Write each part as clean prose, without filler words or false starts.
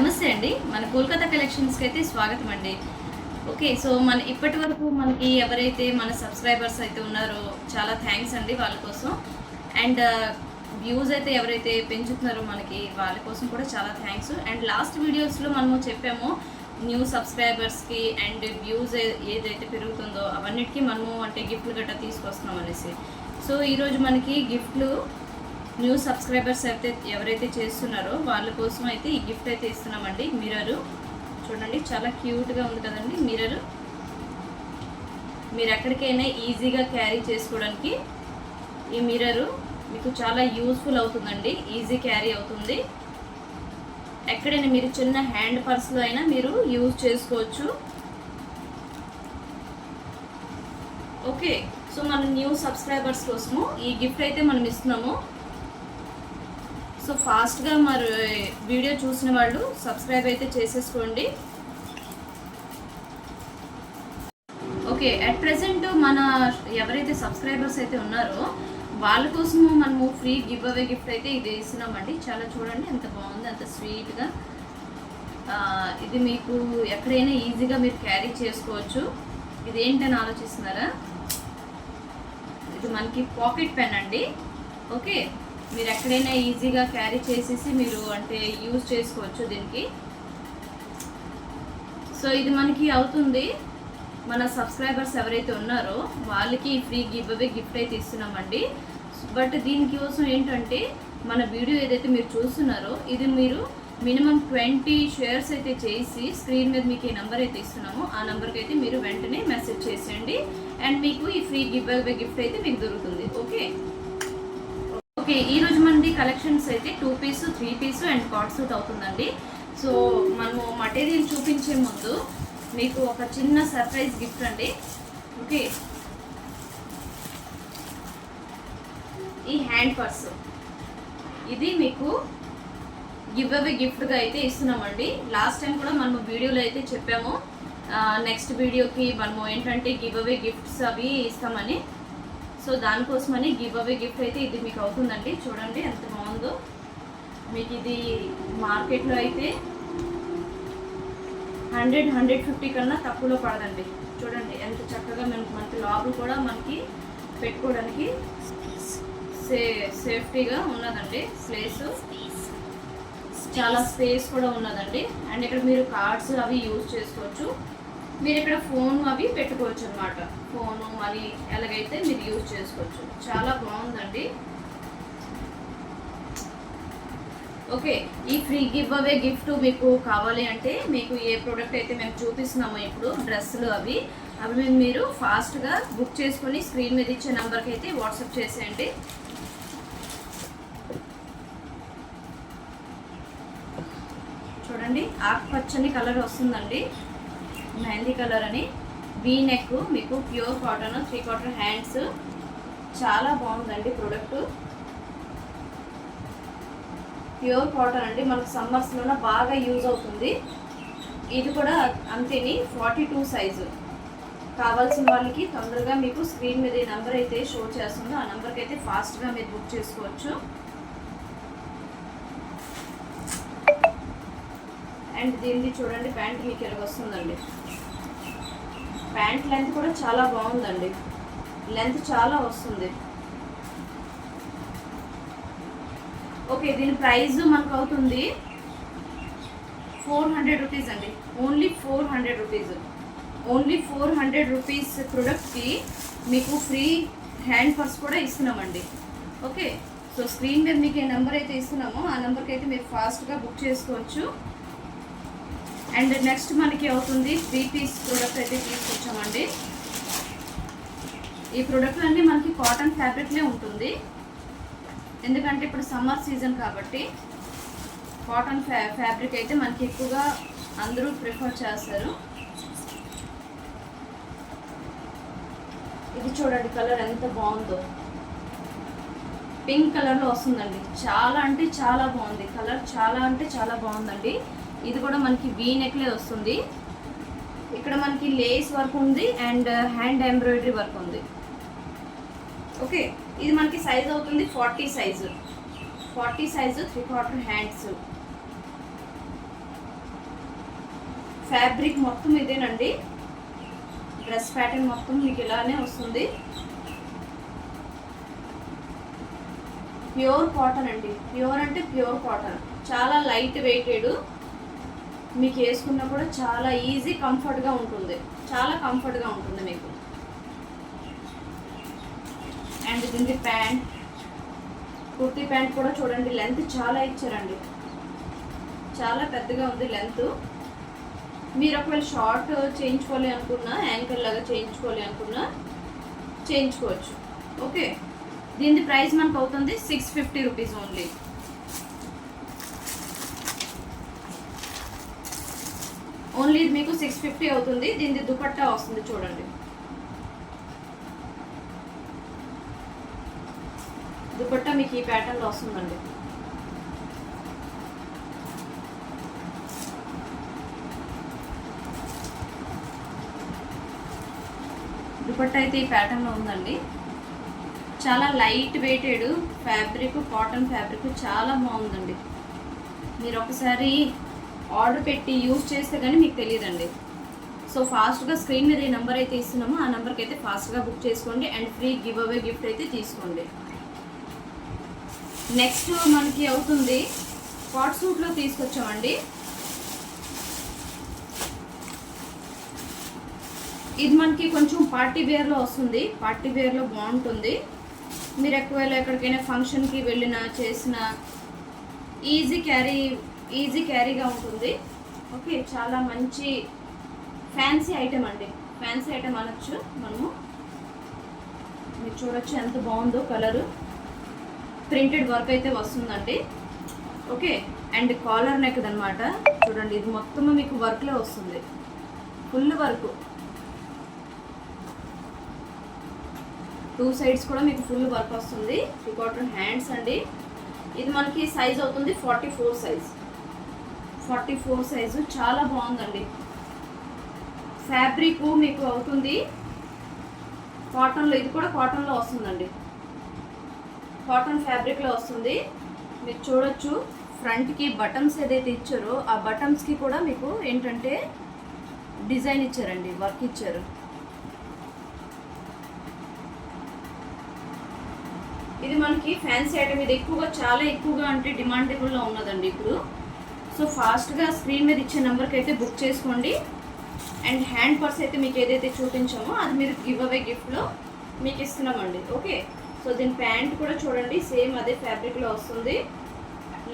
నమస్తే అండి. మన కోల్కతా కలెక్షన్స్కి అయితే స్వాగతం అండి. ఓకే, సో మన ఇప్పటి వరకు మనకి ఎవరైతే మన సబ్స్క్రైబర్స్ అయితే ఉన్నారో చాలా థ్యాంక్స్ అండి వాళ్ళ కోసం. అండ్ వ్యూస్ అయితే ఎవరైతే పెంచుతున్నారో మనకి వాళ్ళ కోసం కూడా చాలా థ్యాంక్స్. అండ్ లాస్ట్ వీడియోస్లో మనము చెప్పాము న్యూ సబ్స్క్రైబర్స్కి అండ్ వ్యూస్ ఏదైతే పెరుగుతుందో అవన్నిటికీ మనము అంటే గిఫ్ట్లు గట్రా తీసుకొస్తున్నాం అనేసి. సో ఈరోజు మనకి గిఫ్ట్లు న్యూ సబ్స్క్రైబర్స్ అయితే ఎవరైతే చేస్తున్నారో వాళ్ళ కోసం అయితే ఈ గిఫ్ట్ అయితే ఇస్తున్నామండి. మిర్రరు చూడండి, చాలా క్యూట్గా ఉంది కదండి మిర్రరు. మీరు ఎక్కడికైనా ఈజీగా క్యారీ చేసుకోవడానికి ఈ మిర్రరు మీకు చాలా యూస్ఫుల్ అవుతుందండి. ఈజీ క్యారీ అవుతుంది. ఎక్కడైనా మీరు చిన్న హ్యాండ్ పర్స్లో అయినా మీరు యూజ్ చేసుకోవచ్చు. ఓకే, సో మన న్యూ సబ్స్క్రైబర్స్ కోసము ఈ గిఫ్ట్ అయితే మనం ఇస్తున్నాము. సో ఫాస్ట్గా మరి వీడియో చూసిన వాళ్ళు సబ్స్క్రైబ్ అయితే చేసేసుకోండి. ఓకే, అట్ ప్రెసెంట్ మన ఎవరైతే సబ్స్క్రైబర్స్ అయితే ఉన్నారో వాళ్ళ కోసము మనము ఫ్రీ గివ్ అవే గిఫ్ట్ అయితే ఇది ఇస్తున్నామండి. చాలా చూడండి ఎంత బాగుంది, అంత స్వీట్గా. ఇది మీకు ఎక్కడైనా ఈజీగా మీరు క్యారీ చేసుకోవచ్చు. ఇది ఏంటని ఆలోచిస్తున్నారా? ఇది మనకి పాకెట్ పెన్ అండి. ఓకే, మీరు ఎక్కడైనా ఈజీగా క్యారీ చేసేసి మీరు అంటే యూజ్ చేసుకోవచ్చు దీనికి. సో ఇది మనకి అవుతుంది. మన సబ్స్క్రైబర్స్ ఎవరైతే ఉన్నారో వాళ్ళకి ఫ్రీ గివ్ అవే గిఫ్ట్ అయితే ఇస్తున్నామండి. బట్ దీనికోసం ఏంటంటే మన వీడియో ఏదైతే మీరు చూస్తున్నారో ఇది మీరు మినిమం 20 షేర్స్ అయితే చేసి స్క్రీన్ మీద మీకు ఈ నెంబర్ అయితే ఇస్తున్నామో ఆ నెంబర్కి అయితే మీరు వెంటనే మెసేజ్ చేసేయండి. అండ్ మీకు ఈ ఫ్రీ గివ్ అవే గిఫ్ట్ అయితే మీకు దొరుకుతుంది. ఓకే, ఈరోజు మనది కలెక్షన్స్ అయితే 2 piece 3 piece and co-ord suit అవుతుందండి. సో మనము మటీరియల్ చూపించే ముందు మీకు ఒక చిన్న సర్ప్రైజ్ గిఫ్ట్ అండి. ఓకే, ఈ హ్యాండ్ పర్స్ ఇది మీకు గివ్ అవే గిఫ్ట్గా అయితే ఇస్తున్నామండి. లాస్ట్ టైం కూడా మనము వీడియోలో అయితే చెప్పాము నెక్స్ట్ వీడియోకి మనము ఏంటంటే గివ్ అవే గిఫ్ట్స్ అవి ఇస్తామని. సో దానికోసమని గివ్ అవే గిఫ్ట్ అయితే ఇది మీకు అవుతుందండి. చూడండి ఎంత బాగుందో. మీకు ఇది మార్కెట్లో అయితే 100-150 కన్నా తక్కువలో పడదండి. చూడండి ఎంత చక్కగా మనకి లోపల కూడా మనకి పెట్టుకోవడానికి సేఫ్టీగా ఉన్నదండి. చాలా స్పేస్ కూడా ఉన్నదండి. అండ్ ఇక్కడ మీరు కార్డ్స్ అవి యూజ్ చేసుకోవచ్చు. మీరు ఇక్కడ ఫోన్ అవి పెట్టుకోవచ్చు అనమాట. ఫోను మనీ ఎలాగైతే మీరు యూజ్ చేసుకోవచ్చు. చాలా బాగుందండి. ఓకే, ఈ ఫ్రీ గివ్ అవే గిఫ్ట్ మీకు కావాలి అంటే మీకు ఏ ప్రోడక్ట్ అయితే మేము చూపిస్తున్నామో ఇప్పుడు డ్రెస్సులు అవి మీరు ఫాస్ట్గా బుక్ చేసుకొని స్క్రీన్ మీద ఇచ్చే నెంబర్కి అయితే వాట్సాప్ చేసేయండి. చూడండి ఆకుపచ్చని కలర్ వస్తుందండి, మెహందీ కలర్ అని. వీ నెక్ మీకు ప్యూర్ కాటన్ 3/4 హ్యాండ్స్. చాలా బాగుందండి ప్రోడక్ట్. ప్యూర్ కాటన్ అండి, మనకు సమ్మర్స్లోనే బాగా యూజ్ అవుతుంది. ఇది కూడా అంతేని 42 సైజు. కావాల్సిన వాళ్ళకి తొందరగా మీకు స్క్రీన్ మీద ఈ నెంబర్ అయితే షో చేస్తుందో ఆ నెంబర్కి అయితే ఫాస్ట్గా మీరు బుక్ చేసుకోవచ్చు. అండ్ దీన్ని చూడండి ప్యాంట్ మీకు ఎలా వస్తుందండి. ప్యాంట్ లెంత్ కూడా చాలా బాగుందండి, లెంత్ చాలా వస్తుంది. ఓకే, దీని ప్రైస్ మనకు అవుతుంది 400 రూపీస్ అండి. Only 400 rupees. ఓన్లీ 400 రూపీస్ ప్రోడక్ట్కి మీకు ఫ్రీ హ్యాండ్ పర్స్ కూడా ఇస్తున్నామండి. ఓకే, సో స్క్రీన్ మీద మీకు ఏ నెంబర్ అయితే ఇస్తున్నామో ఆ నెంబర్కి అయితే మీరు ఫాస్ట్గా బుక్ చేసుకోవచ్చు. అండ్ నెక్స్ట్ మనకి అవుతుంది 3 పీస్ ప్రోడక్ట్ అయితే తీసుకొచ్చామండి. ఈ ప్రోడక్ట్లు అన్నీ మనకి కాటన్ ఫ్యాబ్రిక్లే ఉంటుంది. ఎందుకంటే ఇప్పుడు సమ్మర్ సీజన్ కాబట్టి కాటన్ ఫ్యాబ్రిక్ అయితే మనకి ఎక్కువగా అందరూ ప్రిఫర్ చేస్తారు. ఇది చూడండి కలర్ ఎంత బాగుందో, పింక్ కలర్లో వస్తుందండి. చాలా అంటే చాలా బాగుంది కలర్, చాలా అంటే చాలా బాగుందండి. ఇది కూడా మనకి వీ నెక్లే వస్తుంది. ఇక్కడ మనకి లేస్ వర్క్ ఉంది అండ్ హ్యాండ్ ఎంబ్రాయిడరీ వర్క్ ఉంది. ఓకే, ఇది మనకి సైజ్ అవుతుంది 40 సైజు 3/4 హ్యాండ్స్. ఫ్యాబ్రిక్ మొత్తం ఇదేనండి, డ్రెస్ ప్యాటర్న్ మొత్తం మీకు ఇలానే వస్తుంది. ప్యూర్ కాటన్ అండి, ప్యూర్ అంటే ప్యూర్ కాటన్, చాలా లైట్ వెయిటెడ్, మీకు వేసుకున్నా కూడా చాలా ఈజీ కంఫర్ట్గా ఉంటుంది, చాలా కంఫర్ట్గా ఉంటుంది మీకు. అండ్ దీనికి ప్యాంట్, కుర్తీ ప్యాంట్ కూడా చూడండి, లెంత్ చాలా ఇచ్చారండి, చాలా పెద్దగా ఉంది లెంత్. మీరు ఒకవేళ షార్ట్ చేయించుకోవాలి అనుకున్నా, యాంకర్ లాగా చేయించుకోవాలి అనుకున్నా చేయించుకోవచ్చు. ఓకే, దీని ప్రైస్ మనకు అవుతుంది 650 రూపీస్ ఓన్లీ. ఓన్లీ ఇది మీకు 650 అవుతుంది. దీని దుపట్టా వస్తుంది చూడండి, దుపట్టా మీకు ఈ ప్యాటర్న్లో వస్తుందండి. దుపట్టా అయితే ఈ ప్యాటర్న్లో ఉందండి, చాలా light weighted fabric, cotton fabric చాలా బాగుందండి. మీరు ఒకసారి ఆర్డర్ పెట్టి యూజ్ చేస్తే కానీ మీకు తెలియదండి. సో ఫాస్ట్గా స్క్రీన్ మీద ఏ నెంబర్ అయితే ఇస్తున్నామో ఆ నెంబర్కి అయితే ఫాస్ట్గా బుక్ చేసుకోండి and free give away gift అయితే తీసుకోండి. నెక్స్ట్ మనకి అవుతుంది కాట్ సూట్లో తీసుకొచ్చామండి. ఇది మనకి కొంచెం పార్టీ వేర్లో వస్తుంది, పార్టీ వేర్లో బాగుంటుంది. మీరు ఒకవేళ ఎక్కడికైనా ఫంక్షన్కి వెళ్ళినా చేసిన ఈజీ క్యారీగా ఉంటుంది. ఓకే, చాలా మంచి ఫ్యాన్సీ ఐటెం అండి, ఫ్యాన్సీ ఐటెం అనొచ్చు మనము. మీరు చూడొచ్చు ఎంత బాగుందో కలరు, ప్రింటెడ్ వర్క్ అయితే వస్తుందండి. ఓకే, అండ్ కాలర్ నెక్ అనమాట చూడండి, ఇది మొత్తం మీకు వర్క్లో వస్తుంది, ఫుల్ వర్క్, 2 సైడ్స్ కూడా మీకు ఫుల్ వర్క్ వస్తుంది. కాటన్ హ్యాండ్స్ అండి. ఇది మనకి సైజ్ అవుతుంది 44 సైజ్, 44 సైజు, చాలా బాగుందండి. ఫ్యాబ్రిక్ మీకు అవుతుంది కాటన్లో, ఇది కూడా కాటన్లో వస్తుందండి, కాటన్ ఫ్యాబ్రిక్లో వస్తుంది. మీరు చూడొచ్చు ఫ్రంట్కి బటన్స్ ఏదైతే ఇచ్చారో ఆ బటన్స్కి కూడా మీకు ఏంటంటే డిజైన్ ఇచ్చారండి, వర్క్ ఇచ్చారు. ఇది మనకి ఫ్యాన్సీ ఐటమ్, ఇది ఎక్కువగా చాలా ఎక్కువగా అంటే డిమాండబుల్లో ఉన్నదండి ఇప్పుడు. సో ఫాస్ట్గా స్క్రీన్ మీద ఇచ్చే నెంబర్కి అయితే బుక్ చేసుకోండి. అండ్ హ్యాండ్ పర్స్ అయితే మీకు ఏదైతే చూపించామో అది మీరు గివ్ అవే గిఫ్ట్లో మీకు ఇస్తున్నామండి. ఓకే, సో దీని ప్యాంట్ కూడా చూడండి, సేమ్ అదే ఫ్యాబ్రిక్లో వస్తుంది.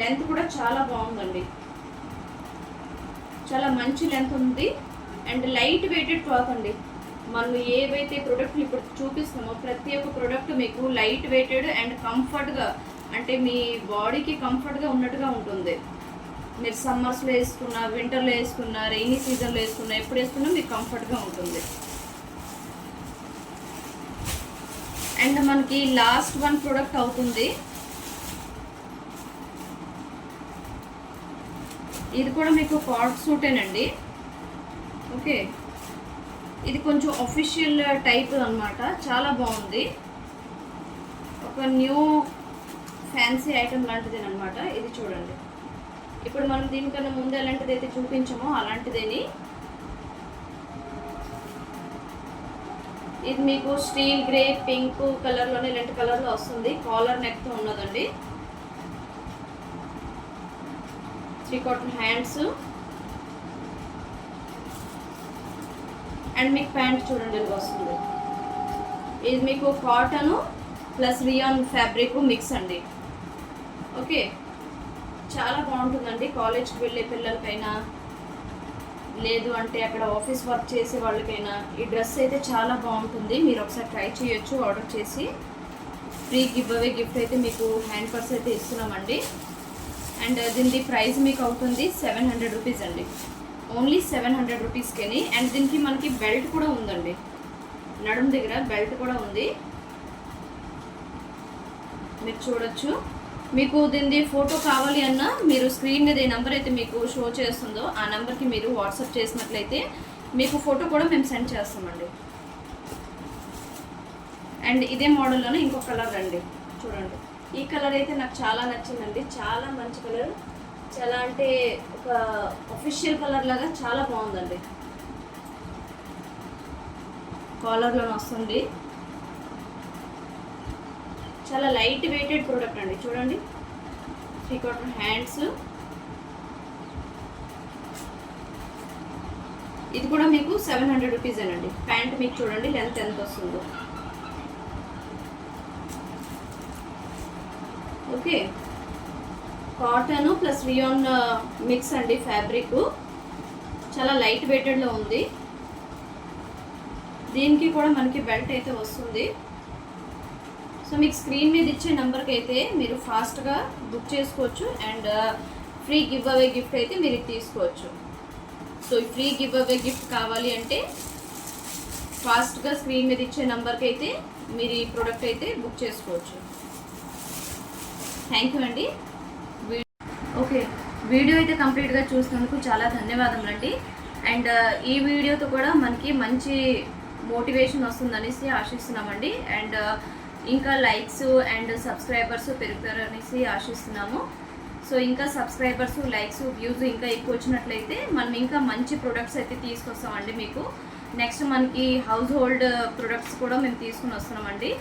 లెంత్ కూడా చాలా బాగుందండి, చాలా మంచి లెంత్ ఉంది అండ్ లైట్ వెయిటెడ్ క్లాత్ అండి. మనం ఏవైతే ప్రోడక్ట్లు ఇప్పుడు చూపిస్తామో ప్రతి ఒక్క ప్రోడక్ట్ మీకు లైట్ వెయిటెడ్ అండ్ కంఫర్ట్గా, అంటే మీ బాడీకి కంఫర్ట్గా ఉన్నట్టుగా ఉంటుంది. మీరు సమ్మర్స్లో వేసుకున్నా, వింటర్లో వేసుకున్నా, రెయినీ సీజన్లో వేసుకున్నా, ఎప్పుడు వేసుకున్నా మీకు కంఫర్ట్గా ఉంటుంది. అండ్ మనకి లాస్ట్ వన్ ప్రోడక్ట్ అవుతుంది, ఇది కూడా మీకు కాట్ సూటేనండి. ఓకే, ఇది కొంచెం అఫీషియల్ టైప్ అన్నమాట, చాలా బాగుంది, ఒక న్యూ ఫ్యాన్సీ ఐటమ్ లాంటిది అనమాట. ఇది చూడండి, ఇప్పుడు మనం దీనికన్నా ముందు ఎలాంటిది అయితే చూపించామో అలాంటిదేని. ఇది మీకు స్టీల్ గ్రే, పింక్ కలర్లోనే ఇలాంటి కలర్లో వస్తుంది, కాలర్ నెక్తో ఉన్నదండి. 3 కాటన్ హ్యాండ్స్ అండ్ మీకు ప్యాంట్ చూడండి ఇది వస్తుంది. ఇది మీకు cotton plus rayon fabric mix అండి. ఓకే, చాలా బాగుంటుందండి కాలేజ్కి వెళ్ళే పిల్లలకైనా, లేదు అంటే అక్కడ ఆఫీస్ వర్క్ చేసే వాళ్ళకైనా ఈ డ్రెస్ అయితే చాలా బాగుంటుంది. మీరు ఒకసారి ట్రై చేయొచ్చు ఆర్డర్ చేసి. ఫ్రీ గివ్ అవే గిఫ్ట్ అయితే మీకు హ్యాండ్ పర్స్ అయితే ఇస్తున్నామండి. అండ్ దీనికి ప్రైస్ మీకు అవుతుంది 700 రూపీస్ అండి, ఓన్లీ 700 రూపీస్కేని. అండ్ దీనికి మనకి బెల్ట్ కూడా ఉందండి, నడుం దగ్గర బెల్ట్ కూడా ఉంది, మీరు చూడొచ్చు. మీకు దీనిది ఫోటో కావాలి అన్నా మీరు స్క్రీన్ మీద ఏ నెంబర్ అయితే మీకు షో చేస్తుందో ఆ నెంబర్కి మీరు వాట్సాప్ చేసినట్లయితే మీకు ఫోటో కూడా మేము సెండ్ చేస్తామండి. అండ్ ఇదే మోడల్లోనే ఇంకో కలర్ అండి, చూడండి ఈ కలర్ అయితే నాకు చాలా నచ్చిందండి, చాలా మంచి కలర్, చాలా అంటే ఒక అఫీషియల్ కలర్ లాగా చాలా బాగుందండి. కాలర్లో వస్తుంది. చాలా లైట్ వెయిటెడ్ ప్రోడక్ట్ అండి. చూడండి 3/4 హ్యాండ్స్. ఇది కూడా మీకు 700 రూపీస్ అండి. ప్యాంట్ మీకు చూడండి లెంత్ ఎంత వస్తుందో. Okay, cotton plus rayon mix అండి. ఫ్యాబ్రిక్ చాలా లైట్ వెయిటెడ్లో ఉంది. దీనికి కూడా మనకి బెల్ట్ అయితే వస్తుంది. సో మీకు స్క్రీన్ మీద ఇచ్చే నెంబర్కి అయితే మీరు ఫాస్ట్గా బుక్ చేసుకోవచ్చు. And free give away gift అయితే మీరు తీసుకోవచ్చు. సో ఈ ఫ్రీ గివ్ అవే గిఫ్ట్ కావాలి అంటే ఫాస్ట్గా స్క్రీన్ మీద ఇచ్చే నెంబర్కి అయితే మీరు ఈ ప్రోడక్ట్ అయితే బుక్ చేసుకోవచ్చు. థ్యాంక్ యూ అండి. ఓకే, వీడియో అయితే కంప్లీట్గా చూసినందుకు చాలా ధన్యవాదములండి. అండ్ ఈ వీడియోతో కూడా మనకి మంచి మోటివేషన్ వస్తుందనేసి ఆశిస్తున్నామండి. అండ్ ఇంకా లైక్స్ అండ్ సబ్స్క్రైబర్స్ పెరుగుతారనేసి ఆశిస్తున్నాము. సో ఇంకా సబ్స్క్రైబర్స్, లైక్స్, వ్యూస్ ఇంకా ఎక్కువ వచ్చినట్లయితే మనం ఇంకా మంచి ప్రొడక్ట్స్ అయితే తీసుకొస్తామండి మీకు. నెక్స్ట్ మనకి హౌస్ హోల్డ్ ప్రొడక్ట్స్ కూడా మేము తీసుకుని వస్తున్నామండి.